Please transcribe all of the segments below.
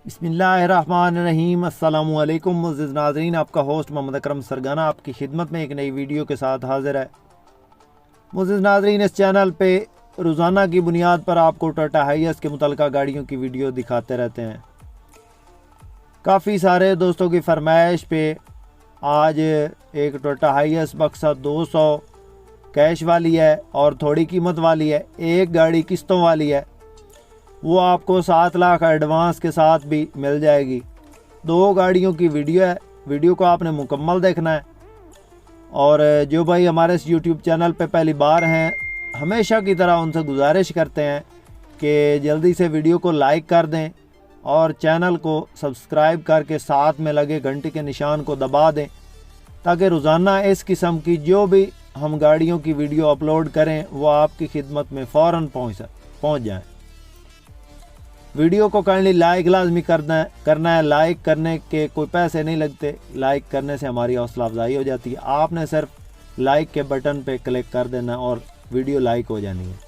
बिस्मिल्लाहिर्रहमानिर्रहीम। अस्सलामुअलैकुम मुअज़्ज़िज़ नाज़रीन, आपका होस्ट मोहम्मद अकरम सरगाना आपकी खिदमत में एक नई वीडियो के साथ हाज़िर है। मुअज़्ज़िज़ नाज़रीन, इस चैनल पे रोज़ाना की बुनियाद पर आपको टोयोटा हाइएस के मुतल्लिक़ा गाड़ियों की वीडियो दिखाते रहते हैं। काफ़ी सारे दोस्तों की फरमाइश पे आज एक टोयोटा हाइएस बक्सा 200 कैश वाली है और थोड़ी कीमत वाली है, एक गाड़ी किस्तों वाली है, वो आपको 7 लाख एडवांस के साथ भी मिल जाएगी। 2 गाड़ियों की वीडियो है, वीडियो को आपने मुकम्मल देखना है। और जो भाई हमारे इस यूट्यूब चैनल पे पहली बार हैं, हमेशा की तरह उनसे गुजारिश करते हैं कि जल्दी से वीडियो को लाइक कर दें और चैनल को सब्सक्राइब करके साथ में लगे घंटी के निशान को दबा दें, ताकि रोज़ाना इस किस्म की जो भी हम गाड़ियों की वीडियो अपलोड करें वो आपकी खिदमत में फ़ौरन पहुँच जाएँ। वीडियो को काइंडली लाइक लाजमी करना है। लाइक करने के कोई पैसे नहीं लगते, लाइक करने से हमारी हौसला अफजाई हो जाती है। आपने सिर्फ लाइक के बटन पे क्लिक कर देना और वीडियो लाइक हो जानी है।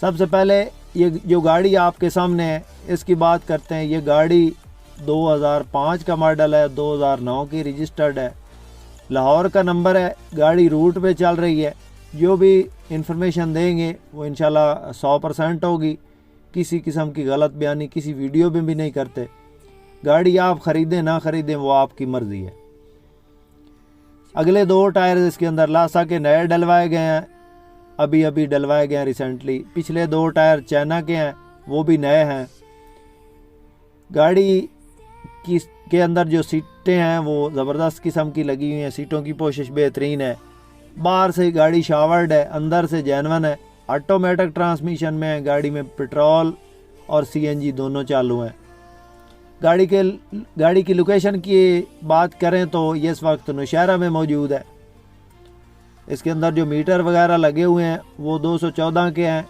सबसे पहले ये जो गाड़ी आपके सामने है इसकी बात करते हैं। ये गाड़ी 2005 का मॉडल है, 2009 की रजिस्टर्ड है, लाहौर का नंबर है, गाड़ी रूट पे चल रही है। जो भी इंफॉर्मेशन देंगे वो इंशाल्लाह 100% होगी। किसी किस्म की गलत बयानी किसी वीडियो में भी नहीं करते। गाड़ी आप ख़रीदें ना ख़रीदें वो आपकी मर्ज़ी है। अगले 2 टायर इसके अंदर लासा के नए डलवाए गए हैं, अभी डलवाए गए हैं रिसेंटली। पिछले 2 टायर चाइना के हैं, वो भी नए हैं। गाड़ी के अंदर जो सीटें हैं वो ज़बरदस्त किस्म की लगी हुई हैं, सीटों की पोशिश बेहतरीन है। बाहर से गाड़ी शावर्ड है, अंदर से जेनवन है। ऑटोमेटिक ट्रांसमिशन में है, गाड़ी में पेट्रोल और सीएनजी दोनों चालू हैं। गाड़ी की लोकेशन की बात करें तो ये इस वक्त नौशहरा में मौजूद है। इसके अंदर जो मीटर वगैरह लगे हुए हैं वो 214 के हैं।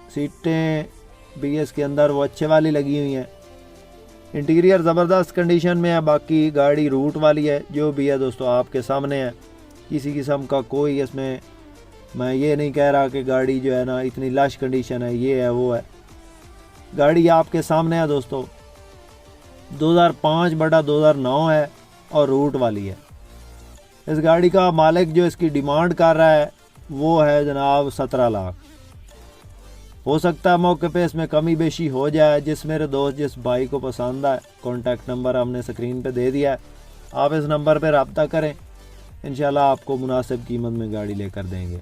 सीटें भी इसके अंदर वो अच्छे वाली लगी हुई हैं। इंटीरियर ज़बरदस्त कंडीशन में है। बाकी गाड़ी रूट वाली है, जो भी है दोस्तों आपके सामने है। किसी किस्म का कोई इसमें मैं ये नहीं कह रहा कि गाड़ी जो है ना इतनी लश कंडीशन है, ये है वो है। गाड़ी आपके सामने है दोस्तों, 2005/2009 है और रूट वाली है। इस गाड़ी का मालिक जो इसकी डिमांड कर रहा है वो है जनाब 17 लाख। हो सकता है मौके पे इसमें कमी बेशी हो जाए। जिस मेरे दोस्त जिस भाई को पसंद आए, कॉन्टैक्ट नंबर हमने स्क्रीन पे दे दिया है, आप इस नंबर पे रब्ता करें, इंशाल्लाह आपको मुनासिब कीमत में गाड़ी लेकर देंगे।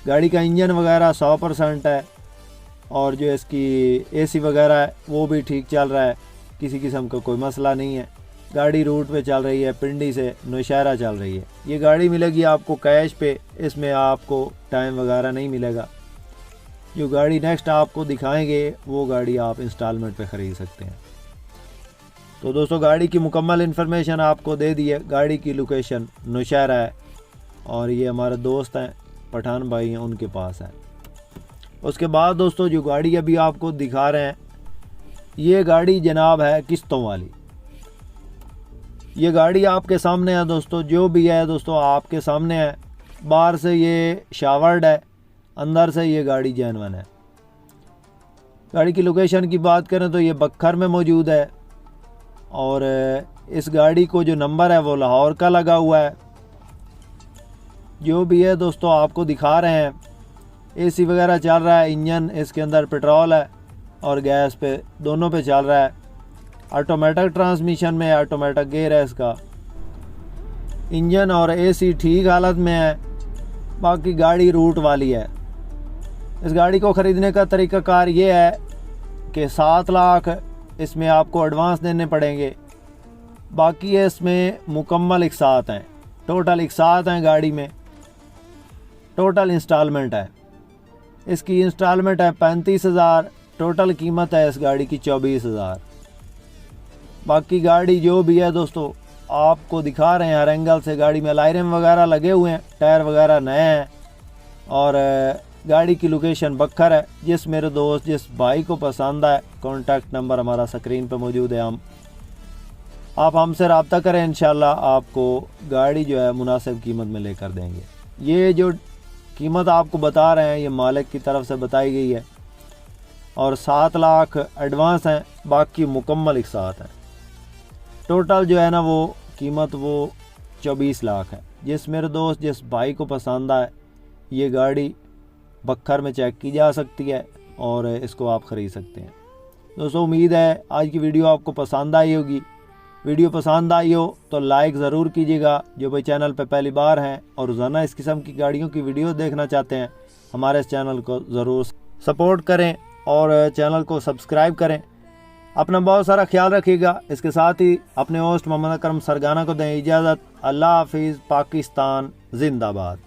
गाड़ी का इंजन वगैरह 100% है और जो इसकी एसी वगैरह है वो भी ठीक चल रहा है, किसी किस्म का कोई मसला नहीं है। गाड़ी रूट पे चल रही है, पिंडी से नौशहरा चल रही है। ये गाड़ी मिलेगी आपको कैश पे, इसमें आपको टाइम वगैरह नहीं मिलेगा। जो गाड़ी नेक्स्ट आपको दिखाएंगे वो गाड़ी आप इंस्टॉलमेंट पे ख़रीद सकते हैं। तो दोस्तों गाड़ी की मुकम्मल इन्फॉर्मेशन आपको दे दी है। गाड़ी की लोकेशन नौशहरा है और ये हमारे दोस्त हैं पठान भाई हैं, उनके पास है। उसके बाद दोस्तों जो गाड़ी अभी आपको दिखा रहे हैं ये गाड़ी जनाब है किस्तों वाली। ये गाड़ी आपके सामने है दोस्तों, जो भी है दोस्तों आपके सामने है। बाहर से ये शावर्ड है, अंदर से ये गाड़ी जेनवन है। गाड़ी की लोकेशन की बात करें तो ये बखर में मौजूद है और इस गाड़ी को जो नंबर है वो लाहौर का लगा हुआ है। जो भी है दोस्तों आपको दिखा रहे हैं। एसी वगैरह चल रहा है, इंजन इसके अंदर पेट्रोल है और गैस पे दोनों पे चल रहा है। ऑटोमेटिक ट्रांसमिशन में, ऑटोमेटिक गियर है इसका। इंजन और एसी ठीक हालत में है। बाकी गाड़ी रूट वाली है। इस गाड़ी को ख़रीदने का तरीक़ाकार ये है कि 7 लाख इसमें आपको एडवांस देने पड़ेंगे। बाकी इसमें मुकम्मल इकसात हैं, टोटल इकसात हैं गाड़ी में। टोटल इंस्टॉलमेंट है, इसकी इंस्टॉलमेंट है 35,000। टोटल कीमत है इस गाड़ी की 24,000। बाकी गाड़ी जो भी है दोस्तों आपको दिखा रहे हैं हर एंगल से। गाड़ी में अलायरम वगैरह लगे हुए हैं, टायर वगैरह नए हैं और गाड़ी की लोकेशन बखर है। जिस मेरे दोस्त जिस भाई को पसंद आए, कॉन्टैक्ट नंबर हमारा स्क्रीन पर मौजूद है। आप हमसे रब्ता करें, इंशाल्लाह आपको गाड़ी जो है मुनासिब कीमत में लेकर देंगे। ये जो कीमत आपको बता रहे हैं ये मालिक की तरफ से बताई गई है। और 7 लाख एडवांस हैं, बाकी मुकम्मल एक साथ हैं। टोटल जो है ना वो कीमत वो 24 लाख है। जिस मेरे दोस्त जिस भाई को पसंद आए ये गाड़ी बखर में चेक की जा सकती है और इसको आप ख़रीद सकते हैं। दोस्तों उम्मीद है आज की वीडियो आपको पसंद आई होगी। वीडियो पसंद आई हो तो लाइक ज़रूर कीजिएगा। जो भाई चैनल पे पहली बार हैं और रोज़ाना इस किस्म की गाड़ियों की वीडियो देखना चाहते हैं हमारे इस चैनल को ज़रूर सपोर्ट करें और चैनल को सब्सक्राइब करें। अपना बहुत सारा ख्याल रखिएगा। इसके साथ ही अपने होस्ट मोहम्मद अकरम सरगाना को दें इजाज़त। अल्लाह हाफिज़। पाकिस्तान जिंदाबाद।